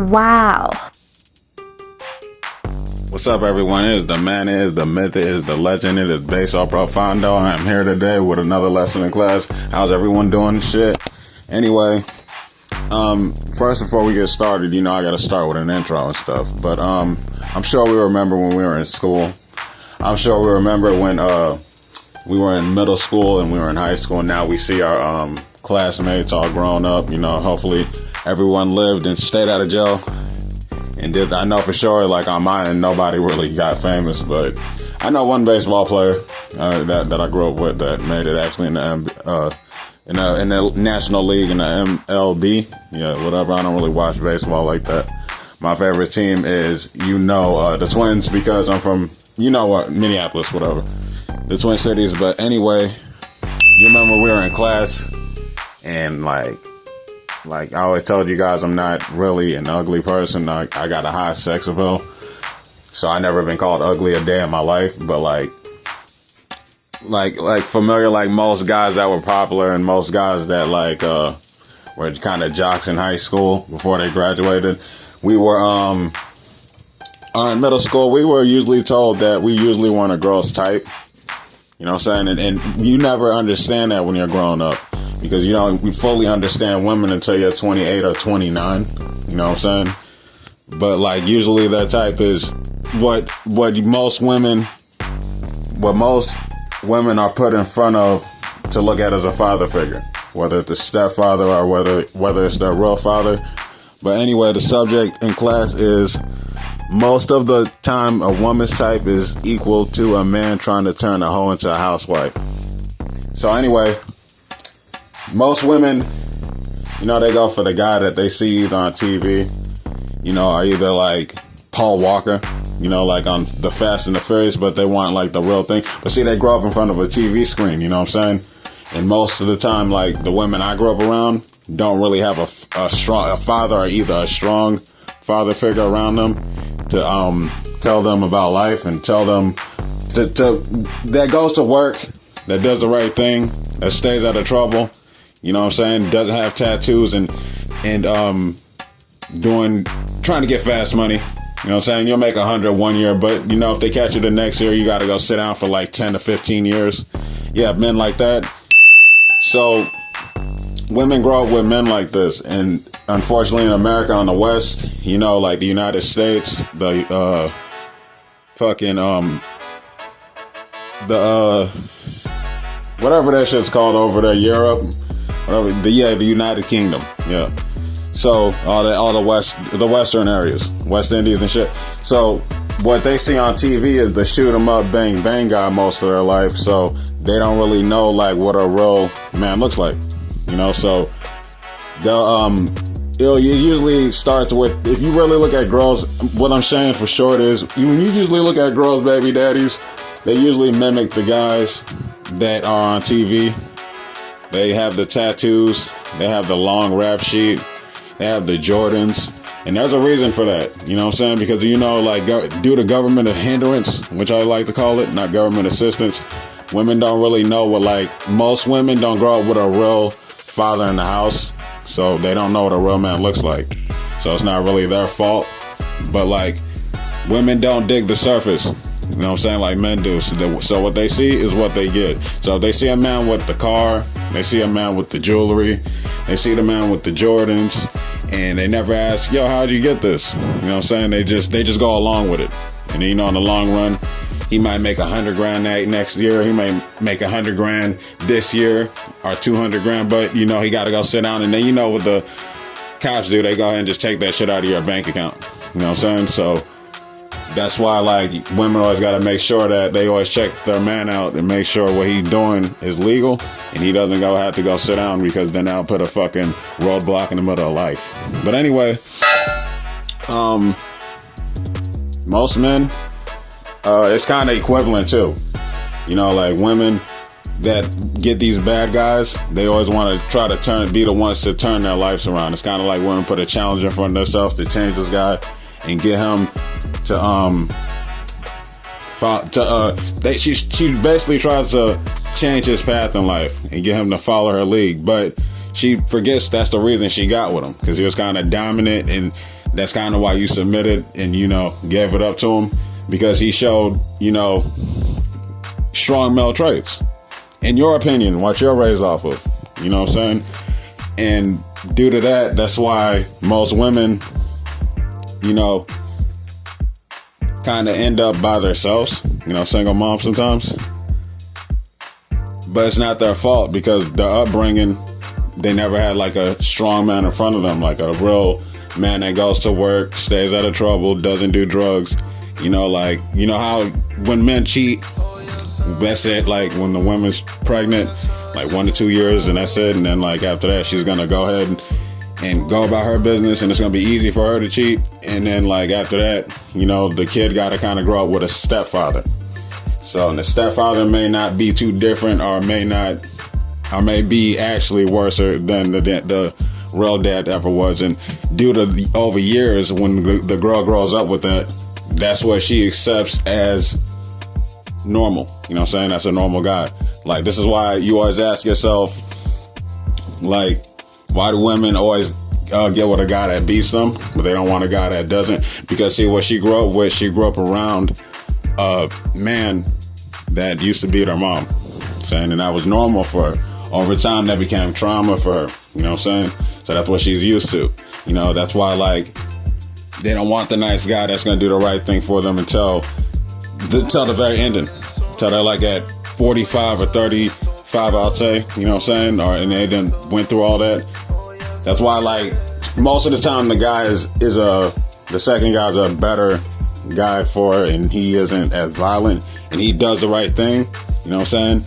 Wow. What's up, everyone? It is the man, it is the myth, it is the legend, it is Baseball Profondo. I am here today with another lesson in class. How's everyone doing and shit? Anyway, first, before we get started, I gotta start with an intro and stuff. But I'm sure we remember when we were in school. I'm sure we remember when we were in middle school and we were in high school. And now we see our classmates all grown up. Hopefully everyone lived and stayed out of jail. And I know for sure, like on mine, nobody really got famous, but I know one baseball player that I grew up with that made it actually in the National League, in the MLB. Yeah, whatever. I don't really watch baseball like that. My favorite team is, the Twins, because I'm from, Minneapolis, whatever. The Twin Cities. But anyway, you remember we were in class and like I always told you guys, I'm not really an ugly person. I got a high sex appeal. So I never been called ugly a day in my life. But like familiar, like most guys that were popular and most guys that were kind of jocks in high school before they graduated. We were, in middle school, we were usually told that we usually weren't a girl's type. You know what I'm saying? And you never understand that when you're growing up. Because you don't fully understand women until you're 28 or 29. You know what I'm saying? But usually their type is what most women are put in front of to look at as a father figure. Whether it's a stepfather or whether it's their real father. But anyway, the subject in class is most of the time a woman's type is equal to a man trying to turn a hoe into a housewife. So anyway, most women, they go for the guy that they see either on TV, or either like Paul Walker, like on the Fast and the Furious, but they want like the real thing. But see, they grow up in front of a TV screen, you know what I'm saying? And most of the time, like the women I grew up around don't really have a father or either a strong father figure around them to tell them about life and tell them that goes to work, that does the right thing, that stays out of trouble. You know what I'm saying? Doesn't have tattoos and trying to get fast money. You know what I'm saying? You'll make 100 one year, but if they catch you the next year, you got to go sit down for like 10 to 15 years. Yeah, men like that. So women grow up with men like this, and unfortunately in America, on the West, like the United States, the whatever that shit's called over there, Europe. The United Kingdom, yeah. So all the Western areas, West Indies and shit. So what they see on TV is the shoot 'em up, bang bang guy most of their life. So they don't really know like what a real man looks like, So they'll it usually starts with, if you really look at girls. What I'm saying for short is, when you usually look at girls' baby daddies, they usually mimic the guys that are on TV. They have the tattoos, they have the long rap sheet, they have the Jordans, and there's a reason for that, you know what I'm saying? Because, due to government hindrance, which I like to call it, not government assistance, women don't really know most women don't grow up with a real father in the house, so they don't know what a real man looks like. So it's not really their fault, but women don't dig the surface. You know what I'm saying? Like men do. So what they see is what they get. So if they see a man with the car, they see a man with the jewelry, they see the man with the Jordans, and they never ask, yo, how'd you get this? You know what I'm saying? They just go along with it. And in the long run, he might make $100,000 next year. He may make $100,000 this year or $200,000, but he got to go sit down, and then what the cops do, they go ahead and just take that shit out of your bank account. You know what I'm saying? So that's why women always got to make sure that they always check their man out and make sure what he's doing is legal, and he doesn't have to go sit down, because then that'll put a fucking roadblock in the middle of life. But anyway, most men, it's kind of equivalent too. Women that get these bad guys, they always want to try to be the ones to turn their lives around. It's kind of like women put a challenge in front of themselves to change this guy and get him she basically tries to change his path in life and get him to follow her lead, but she forgets that's the reason she got with him, because he was kind of dominant and that's kind of why you submitted and, gave it up to him, because he showed, strong male traits. In your opinion, what you're raised off of, you know what I'm saying? And due to that, that's why most women, kind of end up by themselves, single moms sometimes. But it's not their fault, because their upbringing, they never had like a strong man in front of them, like a real man that goes to work, stays out of trouble, doesn't do drugs. How when men cheat, that's it. Like when the woman's pregnant, like 1 to 2 years, and that's it. And then like after that, she's gonna go ahead and go about her business, and it's gonna be easy for her to cheat. And then like after that, the kid gotta kind of grow up with a stepfather. So the stepfather may not be too different, or may be actually worse than the real dad ever was. And due to over years, when the girl grows up with that, that's what she accepts as normal. You know what I'm saying? That's a normal guy. Like, this is why you always ask yourself, like, why do women always get with a guy that beats them, but they don't want a guy that doesn't? Because see, what she grew up with, she grew up around a man that used to beat her mom, saying, and that was normal for her. Over time, that became trauma for her. You know what I'm saying? So that's what she's used to. That's why, like, they don't want the nice guy that's going to do the right thing for them until the very ending. Until they're like at 45 or 35, I'll say. You know what I'm saying? And they done went through all that. That's why, like, most of the time the guy the second guy's a better guy for her, and he isn't as violent, and he does the right thing. You know what I'm saying?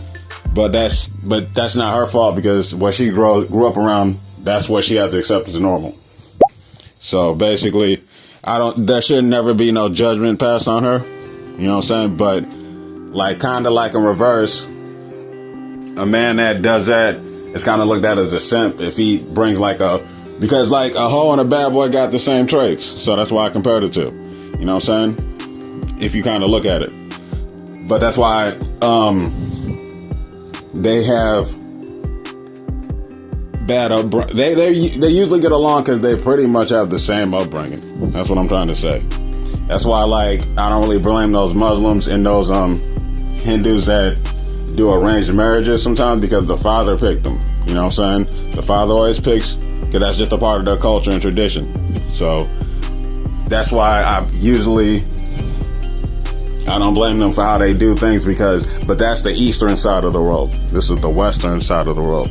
But that's not her fault, because what she grew up around, that's what she has to accept as normal. So basically, there should never be no judgment passed on her. You know what I'm saying? But like, kind of like in reverse, a man that does that is kind of looked at as a simp if he brings because like a hoe and a bad boy got the same traits. So that's why I compared it to. You know what I'm saying? If you kind of look at it. But that's why they have bad upbringing. They usually get along because they pretty much have the same upbringing. That's what I'm trying to say. That's why, like, I don't really blame those Muslims and those Hindus that do arranged marriages sometimes, because the father picked them. You know what I'm saying? The father always picks, because that's just a part of their culture and tradition. So that's why I don't blame them for how they do things, but that's the eastern side of the world. This is the western side of the world.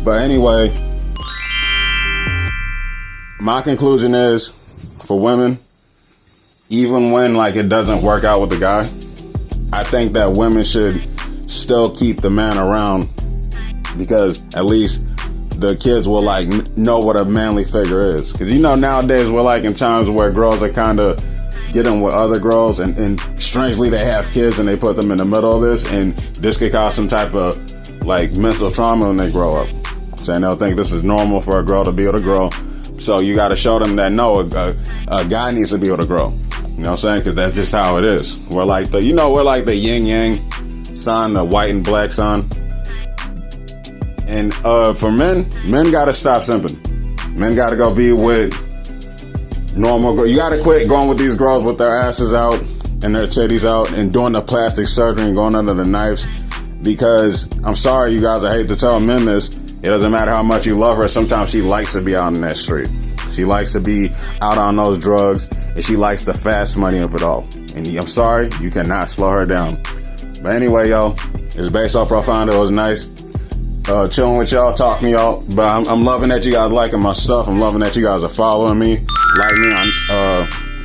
But anyway, my conclusion is, for women, even when like it doesn't work out with the guy, I think that women should still keep the man around, because at least the kids will like know what a manly figure is. Because nowadays we're like in times where girls are kind of getting with other girls, and strangely they have kids and they put them in the middle of this, and this could cause some type of like mental trauma when they grow up. Saying they'll think this is normal for a girl to be with a girl. So you got to show them that no, a guy needs to be with a girl. You know what I'm saying? Because that's just how it is. We're like the yin yang sign, the white and black sign. And for men got to stop simping. Men got to go be with normal girls. You got to quit going with these girls with their asses out and their titties out and doing the plastic surgery and going under the knives. Because I'm sorry, you guys, I hate to tell men this. It doesn't matter how much you love her. Sometimes she likes to be out in that street. She likes to be out on those drugs, and she likes the fast money of it all. And I'm sorry, you cannot slow her down. But anyway, yo, it's Based Off Profound. It was nice chilling with y'all, talking to y'all. But I'm loving that you guys liking my stuff. I'm loving that you guys are following me. Like me on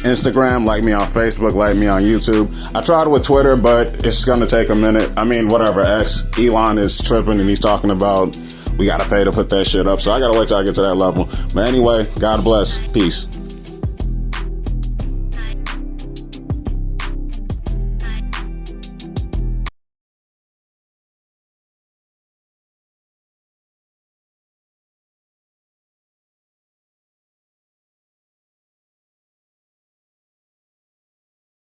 Instagram, like me on Facebook, like me on YouTube. I tried with Twitter, but it's going to take a minute. I mean, whatever, Elon is tripping, and he's talking about we got to pay to put that shit up. So I got to wait till I get to that level. But anyway, God bless. Peace.